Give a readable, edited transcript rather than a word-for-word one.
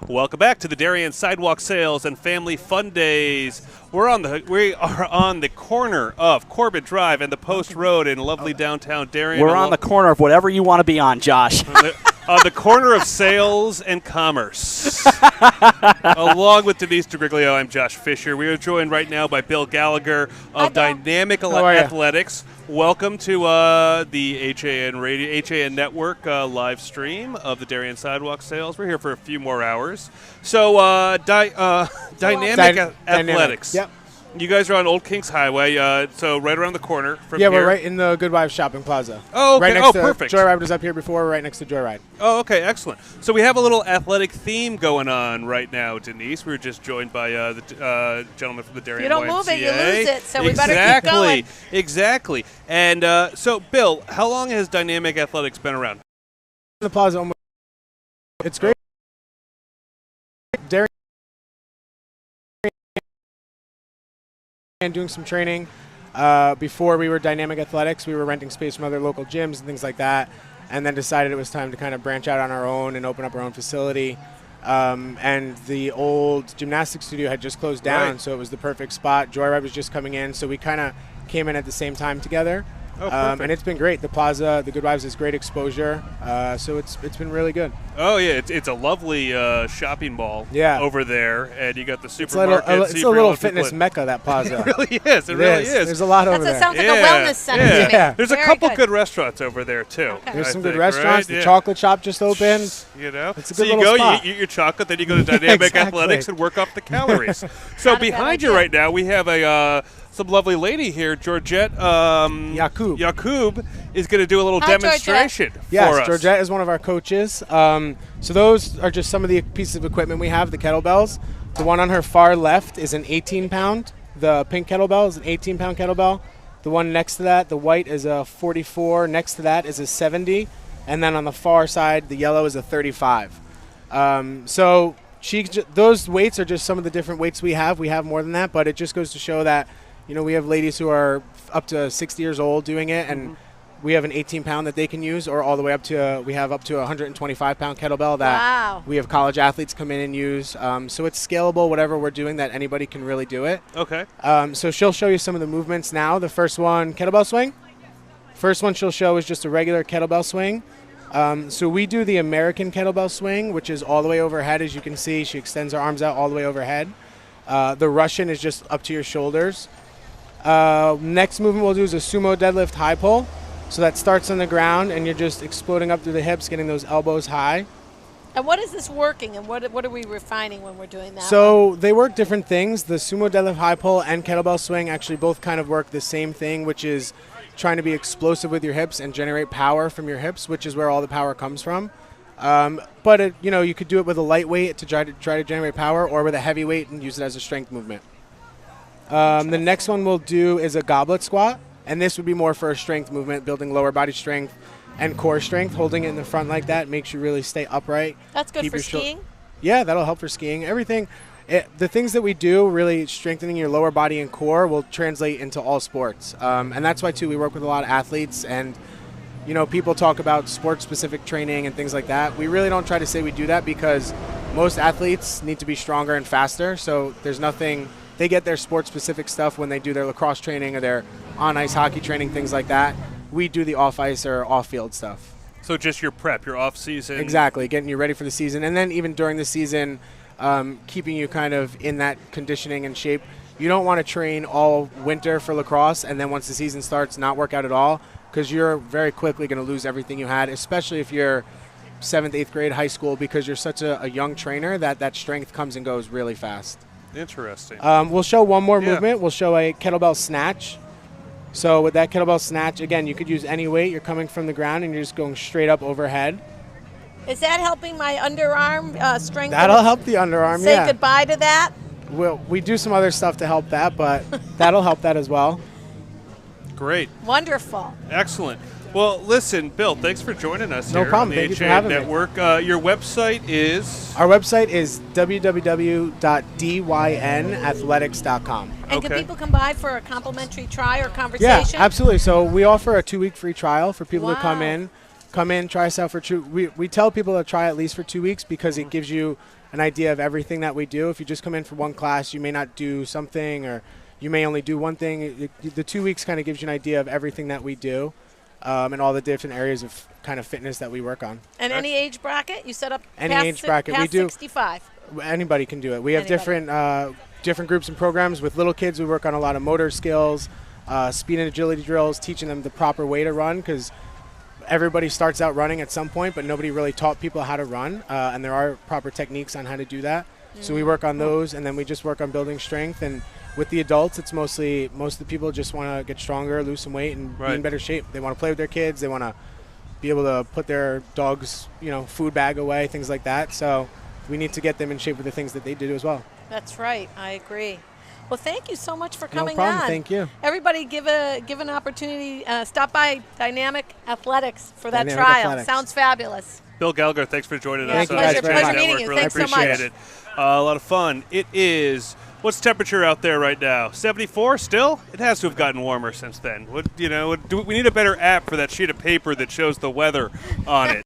Welcome back to the Darien Sidewalk Sales and Family Fun Days. We are on the corner of Corbett Drive and the Post Road in lovely downtown Darien. We're on the corner of whatever you want to be on, Josh. On the corner of sales and commerce. Along with Denise DeGriglio, I'm Josh Fisher. We are joined right now by Bill Gallagher of Dynamic Athletics. Welcome to the HAN Network live stream of the Darien Sidewalk Sales. We're here for a few more hours. So, Dynamic Athletics. Yep. You guys are on Old Kings Highway, so right around the corner from here. Yeah, we're right in the Good Wives Shopping Plaza. Oh, okay. Right next to Perfect. Joyride was up here before. We're right next to Joyride. Oh, okay. Excellent. So we have a little athletic theme going on right now, Denise. We were just joined by the gentleman from the Darien YMCA. You don't move it, you lose it, so we better keep going. Exactly. And so, Bill, how long has Dynamic Athletics been around? The plaza. It's great. Darien and doing some training. Before we were Dynamic Athletics, we were renting space from other local gyms and things like that, and then decided it was time to kind of branch out on our own and open up our own facility. And the old gymnastics studio had just closed down, so it was the perfect spot. Joyride was just coming in, so we kind of came in at the same time together. And it's been great. The plaza, the Good Wives, is great exposure, so it's been really good. Oh yeah, it's a lovely shopping mall over there, and you got the supermarket. It's a little fitness mecca, that plaza. It really is. It really is. There's a lot over there. That sounds like a wellness center to me. Yeah. There's Very a couple good restaurants over there too. Okay. There's some good restaurants. Right? The chocolate shop just opened. You know, it's a so good you little go, spot. you eat your chocolate, then you go to Dynamic Athletics and work off the calories. So behind you right now, we have some lovely lady here, Georgette Yacoub is going to do a little demonstration for us. Yes, Georgette is one of our coaches. So those are just some of the pieces of equipment we have, the kettlebells. The one on her far left is an 18-pound. The pink kettlebell is an 18-pound kettlebell. The one next to that, the white, is a 44. Next to that is a 70. And then on the far side, the yellow is a 35. So those weights are just some of the different weights we have. We have more than that, but it just goes to show that we have ladies who are up to 60 years old doing it, and we have an 18-pound that they can use, or all the way up to we have up to a 125-pound kettlebell that we have college athletes come in and use. So it's scalable, whatever we're doing, that anybody can really do it. Okay. So she'll show you some of the movements now. The first one, kettlebell swing. First one she'll show is just a regular kettlebell swing. So we do the American kettlebell swing, which is all the way overhead. As you can see, she extends her arms out all the way overhead. The Russian is just up to your shoulders. Next movement we'll do is a sumo deadlift high pull. So that starts on the ground, and you're just exploding up through the hips, getting those elbows high. And what is this working, and what are we refining when we're doing that? So they work different things. The sumo deadlift high pull and kettlebell swing actually both kind of work the same thing, which is trying to be explosive with your hips and generate power from your hips, which is where all the power comes from. But you could do it with a lightweight to try to generate power, or with a heavy weight and use it as a strength movement. The next one we'll do is a goblet squat, and this would be more for a strength movement, building lower body strength and core strength. Holding it in the front like that makes you really stay upright. That's good for skiing? Yeah, that'll help for skiing. Everything. The things that we do, really strengthening your lower body and core, will translate into all sports. And that's why, too, we work with a lot of athletes, and people talk about sport-specific training and things like that. We really don't try to say we do that, because most athletes need to be stronger and faster, so there's nothing. They get their sport-specific stuff when they do their lacrosse training or their on-ice hockey training, things like that. We do the off-ice or off-field stuff. So just your prep, your off-season. Exactly, getting you ready for the season. And then even during the season, keeping you kind of in that conditioning and shape. You don't want to train all winter for lacrosse and then once the season starts not work out at all, because you're very quickly going to lose everything you had, especially if you're 7th, 8th grade, high school, because you're such a young trainer that strength comes and goes really fast. Interesting. We'll show one more movement. We'll show a kettlebell snatch. So with that kettlebell snatch, again, you could use any weight. You're coming from the ground and you're just going straight up overhead. Is that helping my underarm strength? That'll help the underarm, Say goodbye to that? We do some other stuff to help that, but that'll help that as well. Great. Wonderful. Excellent. Well, listen, Bill, thanks for joining us here on the Thank you for having Network. Your website is? Our website is www.dynathletics.com. And can people come by for a complimentary try or conversation? Yeah, absolutely. So we offer a 2-week free trial for people to come in. come in, try us out for we tell people to try at least for 2 weeks because it gives you an idea of everything that we do. If you just come in for one class, you may not do something, or you may only do one thing. The 2 weeks kind of gives you an idea of everything that we do and all the different areas of kind of fitness that we work on. And any age bracket? You set up any past age bracket. Past we do 65. Anybody can do it. We have different groups and programs. With little kids, we work on a lot of motor skills, speed and agility drills, teaching them the proper way to run, because everybody starts out running at some point, but nobody really taught people how to run, and there are proper techniques on how to do that. So we work on those, and then we just work on building strength. And with the adults, it's most of the people just want to get stronger, lose some weight, and be in better shape. They want to play with their kids. They want to be able to put their dog's food bag away, things like that. So we need to get them in shape with the things that they do as well. That's right. I agree. Well, thank you so much for coming No problem. on. Thank you. Everybody give an opportunity. Stop by Dynamic Athletics for that Dynamic trial. Athletics. Sounds fabulous. Bill Gallagher, thanks for joining us. Thank you guys very pleasure much. meeting you. Really Thanks so appreciate much. it. A lot of fun. It is. What's temperature out there right now? 74 still? It has to have gotten warmer since then. We need a better app for that sheet of paper that shows the weather on it.